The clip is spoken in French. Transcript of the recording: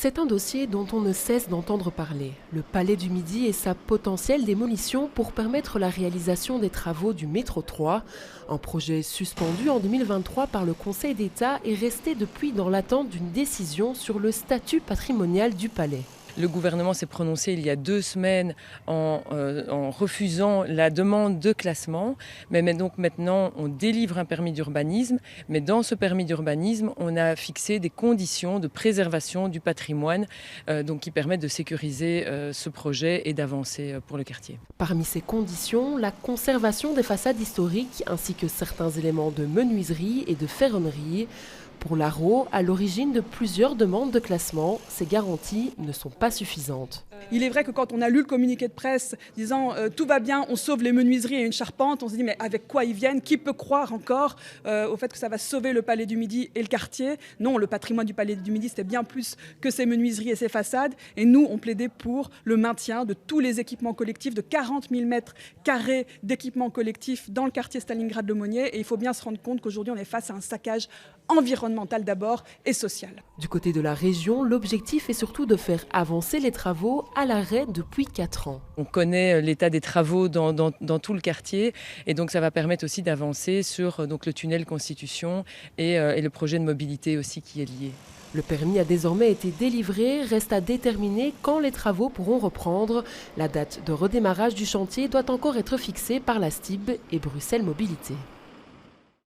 C'est un dossier dont on ne cesse d'entendre parler. Le Palais du Midi et sa potentielle démolition pour permettre la réalisation des travaux du métro 3. Un projet suspendu en 2023 par le Conseil d'État est resté depuis dans l'attente d'une décision sur le statut patrimonial du palais. Le gouvernement s'est prononcé il y a 2 semaines en refusant la demande de classement. Mais donc maintenant, on délivre un permis d'urbanisme. Mais dans ce permis d'urbanisme, on a fixé des conditions de préservation du patrimoine qui permettent de sécuriser ce projet et d'avancer pour le quartier. Parmi ces conditions, la conservation des façades historiques ainsi que certains éléments de menuiserie et de ferronnerie. Pour l'Aro, à l'origine de plusieurs demandes de classement, ces garanties ne sont pas suffisantes. Il est vrai que quand on a lu le communiqué de presse disant tout va bien, on sauve les menuiseries et une charpente, on se dit mais avec quoi ils viennent? Qui peut croire encore au fait que ça va sauver le Palais du Midi et le quartier? Non, le patrimoine du Palais du Midi, c'était bien plus que ses menuiseries et ses façades. Et nous, on plaidait pour le maintien de tous les équipements collectifs, de 40 000 mètres carrés d'équipements collectifs dans le quartier Stalingrad-le-Monnier. Et il faut bien se rendre compte qu'aujourd'hui, on est face à un saccage environnemental d'abord et social. Du côté de la région, l'objectif est surtout de faire avancer les travaux à l'arrêt depuis 4 ans. On connaît l'état des travaux dans tout le quartier et donc ça va permettre aussi d'avancer sur le tunnel Constitution et le projet de mobilité aussi qui est lié. Le permis a désormais été délivré, reste à déterminer quand les travaux pourront reprendre. La date de redémarrage du chantier doit encore être fixée par la STIB et Bruxelles Mobilité.